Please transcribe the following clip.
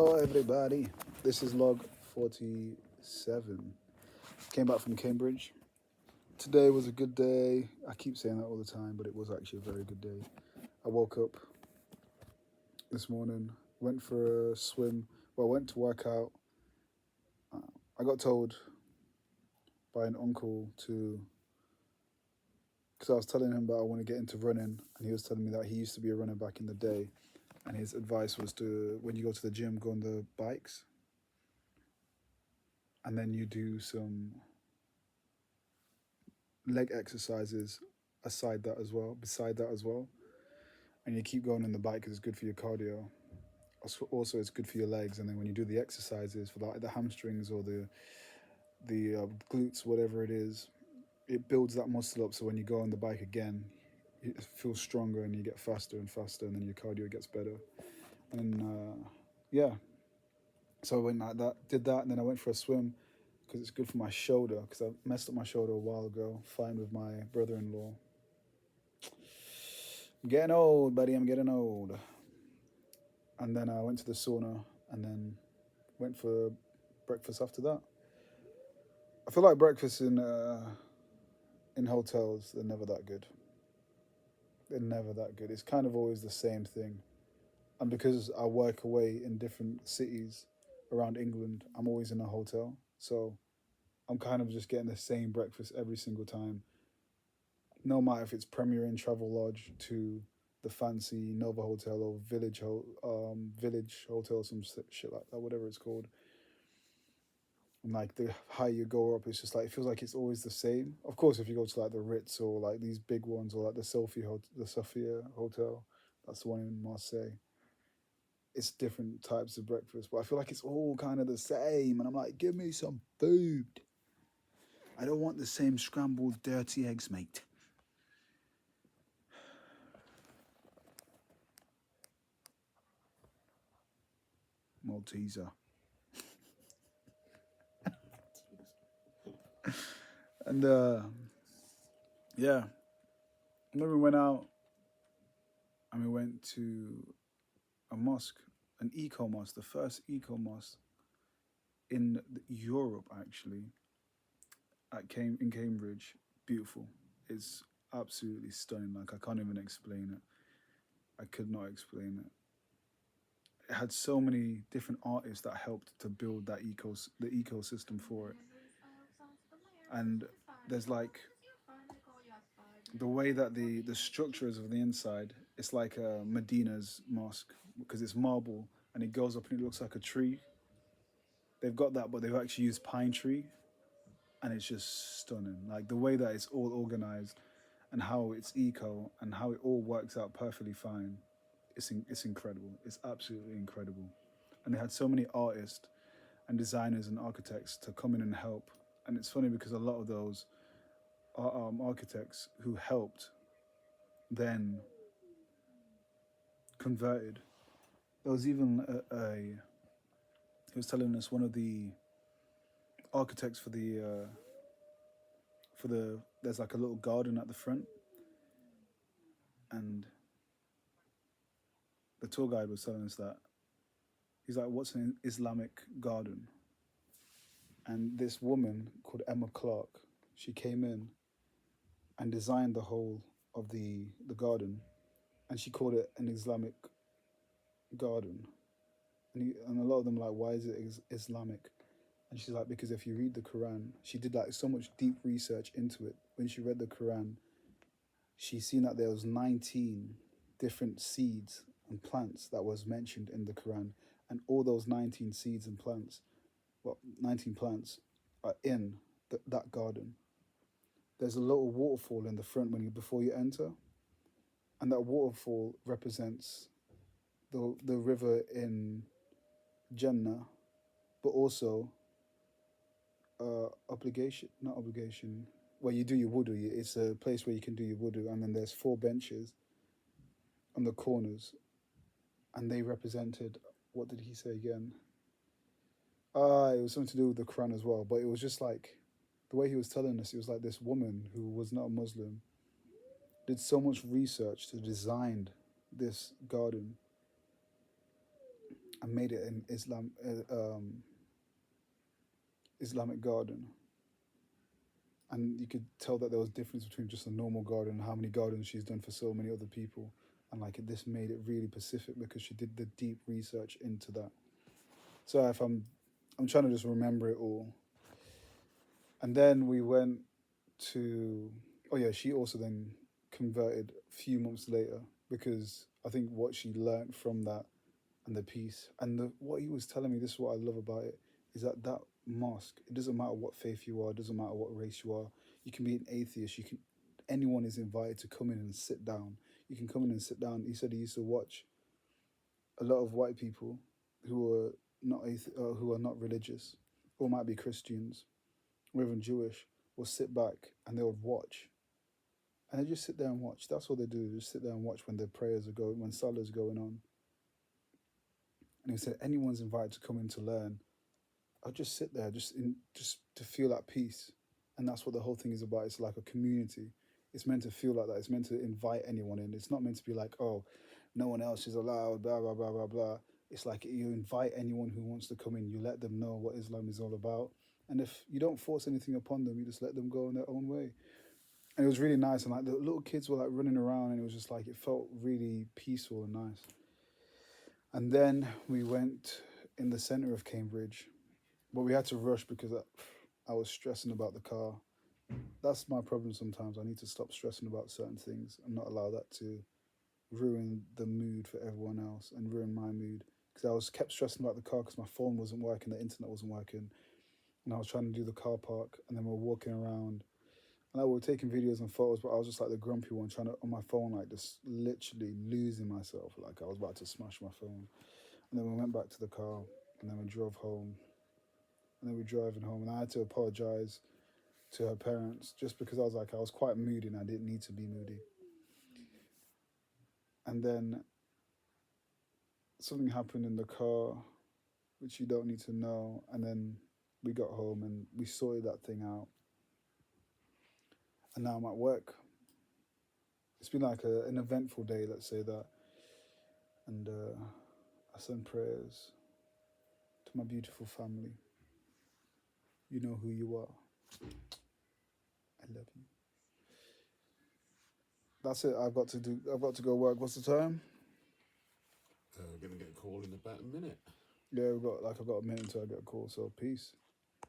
Hello, everybody. This is log 47. Came back from Cambridge. Today was a good day. I keep saying that all the time, but it was actually a very good day. I woke up this morning, went for a swim. Well, I went to work out. I got told by an uncle to, because I was telling him that I want to get into running, and he was telling me that he used to be a runner back in the day, and his advice was to, when you go to the gym, go on the bikes, and then you do some leg exercises beside that as well, and you keep going on the bike because it's good for your cardio. Also, it's good for your legs, and then when you do the exercises for like the hamstrings or the glutes, whatever it is, it builds that muscle up. So when you go on the bike again, it feels stronger and you get faster and faster, and then your cardio gets better. And yeah, so I went like that, did that, and then I went for a swim because it's good for my shoulder because I messed up my shoulder a while ago, fighting with my brother-in-law. I'm getting old, buddy. I'm getting old. And then I went to the sauna and then went for breakfast after that. I feel like breakfast in hotels, they're never that good. They're never that good. It's kind of always the same thing. And because I work away in different cities around England, I'm always in a hotel. So I'm kind of just getting the same breakfast every single time. No matter if it's Premier Inn Travel Lodge to the fancy Nova Hotel or Village Hotel, some shit like that, whatever it's called. And like the higher you go up, it's just like it feels like it's always the same. Of course, if you go to like the Ritz or like these big ones or like the Sophia Hotel, that's the one in Marseille. It's different types of breakfast, but I feel like it's all kind of the same. And I'm like, give me some food. I don't want the same scrambled dirty eggs, mate. Malteser. And yeah, and then we went out and we went to a mosque, an eco mosque, the first eco mosque in Europe actually, in Cambridge. Beautiful. It's absolutely stunning. Like I can't even explain it. I could not explain it. It had so many different artists that helped to build the ecosystem for it, and there's like the way that the structure is of the inside. It's like Medina's mosque because it's marble and it goes up and it looks like a tree. They've got that, but they've actually used pine tree, and it's just stunning. Like the way that it's all organized, and how it's eco, and how it all works out perfectly fine. It's incredible. It's absolutely incredible, and they had so many artists and designers and architects to come in and help. And it's funny because a lot of those architects who helped then converted. There was even he was telling us one of the architects for the there's like a little garden at the front, and the tour guide was telling us that he's like, "What's an Islamic garden?" And this woman called Emma Clark, she came in and designed the whole of the garden, and she called it an Islamic garden. And a lot of them were like, "Why is it Islamic?" And she's like, "Because if you read the Quran," she did like so much deep research into it. When she read the Quran, she seen that there was 19 different seeds and plants that was mentioned in the Quran, and all those 19 seeds and plants, 19 plants, are in that garden. There's a little waterfall in the front before you enter, and that waterfall represents the river in Jannah, but also not obligation, where you do your wudu. It's a place where you can do your wudu, and then there's four benches on the corners, and they represented, what did he say again? It was something to do with the Quran as well, but it was just like the way he was telling us. It was like this woman who was not a Muslim did so much research to design this garden, and made it an Islamic garden. And you could tell that there was difference between just a normal garden and how many gardens she's done for so many other people. And like this made it really Pacific because she did the deep research into that. So if I'm trying to just remember it all. And then we went to, oh yeah, she also then converted a few months later because I think what she learned from that and the peace and what he was telling me, this is what I love about it, is that that mosque, it doesn't matter what faith you are, it doesn't matter what race you are. You can be an atheist, you can, anyone is invited to come in and sit down. You can come in and sit down. He said he used to watch a lot of white people who are who are not religious, or might be Christians or even Jewish, will sit back and they would watch, and they just sit there and watch. That's all they do. Just sit there and watch when their prayers are going, when salah is going on. And he said anyone's invited to come in to learn. I'll just sit there, just to feel that peace, and that's what the whole thing is about. It's like a community. It's meant to feel like that. It's meant to invite anyone in. It's not meant to be like, oh, no one else is allowed, blah blah blah blah blah. It's like you invite anyone who wants to come in. You let them know what Islam is all about, and if you don't force anything upon them, you just let them go in their own way. And it was really nice, and like the little kids were like running around, and it was just like it felt really peaceful and nice. And then we went in the center of Cambridge, but we had to rush because I was stressing about the car. That's my problem sometimes. I need to stop stressing about certain things and not allow that to ruin the mood for everyone else and ruin my mood. Because I was kept stressing about the car because my phone wasn't working, the internet wasn't working, and I was trying to do the car park, and then we were walking around, and I was taking videos and photos, but I was just like the grumpy one, trying to on my phone, like just literally losing myself, like I was about to smash my phone. And then we went back to the car, and then we drove home, and then we were driving home, and I had to apologize to her parents just because I was like I was quite moody and I didn't need to be moody. And then something happened in the car which you don't need to know, and then we got home and we sorted that thing out, and now I'm at work. It's been like an eventful day, let's say that, and I send prayers to my beautiful family. You know who you are. I love you. That's it. I've got to go work. What's the time? We're going to get a call in about a minute. Yeah, I've got a minute until I get a call. So peace.